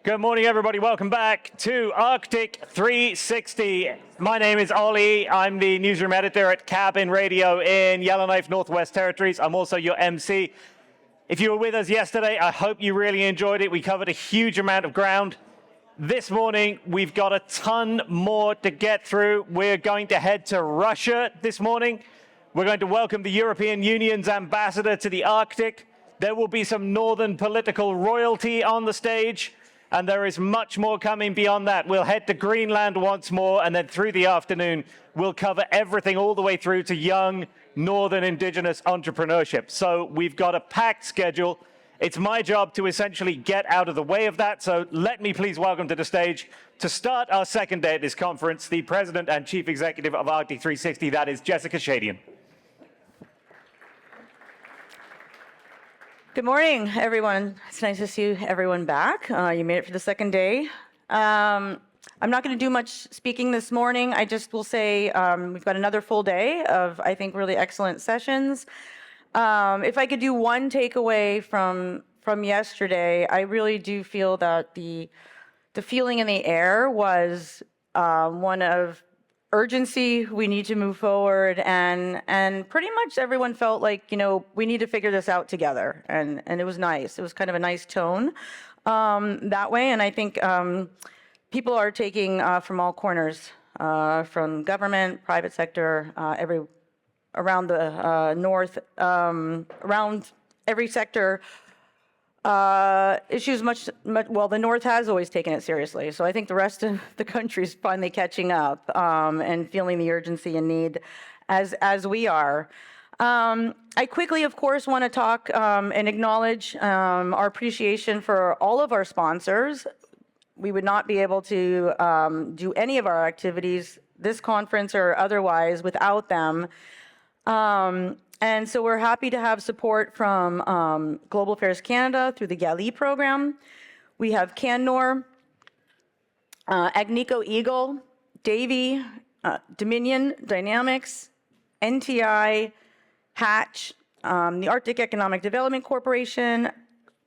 Good morning, everybody. Welcome back to ARCTIC360. My name is Ollie. I'm the newsroom editor at Cabin Radio in Yellowknife, Northwest Territories. I'm also your MC. If you were with us yesterday, I hope you really enjoyed it. We covered a huge amount of ground. This morning, we've got a ton more to get through. We're going to head to Russia this morning. We're going to welcome the European Union's ambassador to the Arctic. There will be some northern political royalty on the stage. And there is much more coming beyond that. We'll head to Greenland once more, and then through the afternoon, we'll cover everything all the way through to young northern indigenous entrepreneurship. So we've got a packed schedule. It's my job to essentially get out of the way of that. So let me please welcome to the stage, to start our second day at this conference, the president and chief executive of ARCTIC360, that is Jessica Shadian. Good morning, everyone. It's nice to see everyone back. You made it for the second day. I'm not going to do much speaking this morning. I just will say we've got another full day of, I think, really excellent sessions. If I could do one takeaway from yesterday, I really do feel that the feeling in the air was one of urgency. We need to move forward, and pretty much everyone felt like, you know, we need to figure this out together, and it was nice. It was kind of a nice tone that way, and I think people are taking from all corners, from government, private sector, around the north, around every sector. Issues well, the North has always taken it seriously. So I think the rest of the country is finally catching up and feeling the urgency and need as we are. I quickly, of course, want to talk and acknowledge our appreciation for all of our sponsors. We would not be able to do any of our activities, this conference or otherwise, without them. And so we're happy to have support from Global Affairs Canada through the GALI program. We have Canfor, Agnico Eagle, Davy, Dominion Dynamics, NTI, Hatch, the Arctic Economic Development Corporation,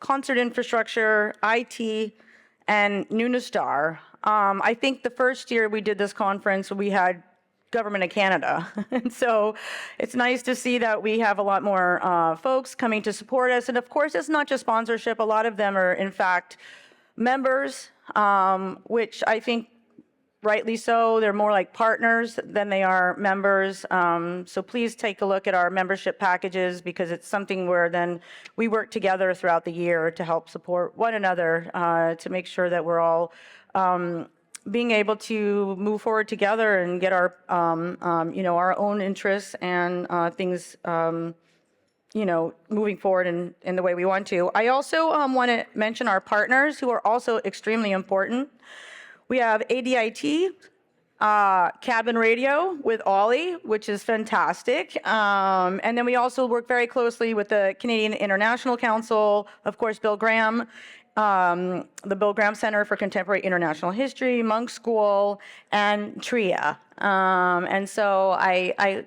Concert Infrastructure, IT, and Nunastar. I think the first year we did this conference, we had Government of Canada. And so it's nice to see that we have a lot more folks coming to support us. And of course, it's not just sponsorship. A lot of them are, in fact, members, which I think rightly so. They're more like partners than they are members. So please take a look at our membership packages, because it's something where then we work together throughout the year to help support one another, to make sure that we're all being able to move forward together and get our, our own interests and things, moving forward in the way we want to. I also want to mention our partners, who are also extremely important. We have ADIT, Cabin Radio with Ollie, which is fantastic. And then we also work very closely with the Canadian International Council, of course, Bill Graham, the Bill Graham Center for Contemporary International History, Monk School, and TRIA. And so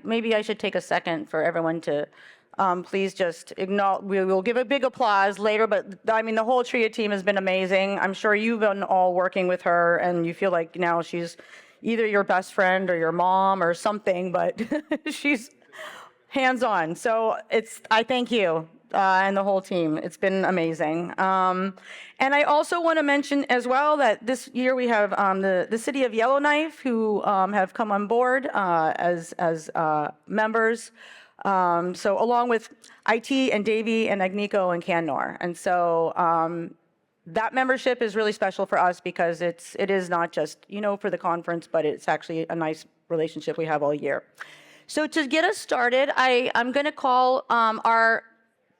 maybe I should take a second for everyone to please just acknowledge. We will give a big applause later, but I mean, the whole TRIA team has been amazing. I'm sure you've been all working with her, and you feel like now she's either your best friend or your mom or something, but she's hands-on. So I thank you. And the whole team. It's been amazing. And I also want to mention as well that this year we have the city of Yellowknife, who have come on board as members. So along with IT and Davy and Agnico and Canfor. And so that membership is really special for us, because it is not just, for the conference, but it's actually a nice relationship we have all year. So to get us started, I'm going to call our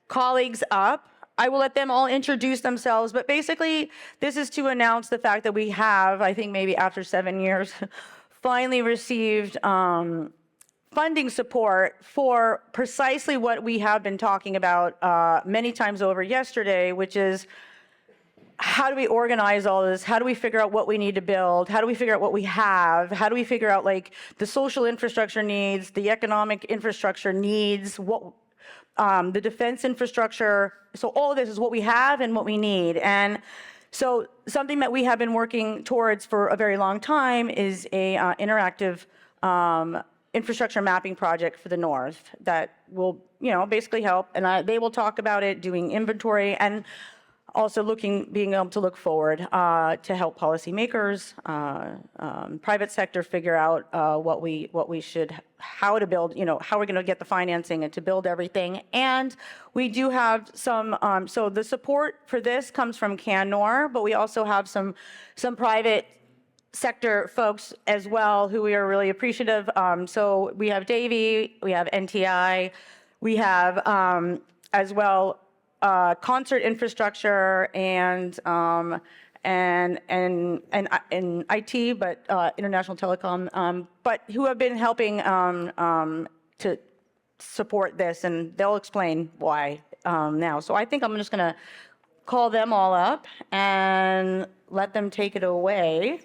colleagues up. I will let them all introduce themselves, but basically this is to announce the fact that we have, I think maybe after 7 years, finally received funding support for precisely what we have been talking about many times over yesterday, which is, how do we organize all this? How do we figure out what we need to build? How do we figure out what we have? How do we figure out like the social infrastructure needs, the economic infrastructure needs, the defense infrastructure? So all of this is what we have and what we need. And So something that we have been working towards for a very long time is a interactive infrastructure mapping project for the north that will, basically help. And they will talk about it, doing inventory and also being able to look forward to help policymakers, private sector figure out what we should, how to build, how we're going to get the financing and to build everything. And we do have some, so the support for this comes from CanNor, but we also have some private sector folks as well who we are really appreciative. So we have Davey, we have NTI, we have as well concert infrastructure and IT, but international telecom, but who have been helping to support this, and they'll explain why now. So I think I'm just going to call them all up and let them take it away.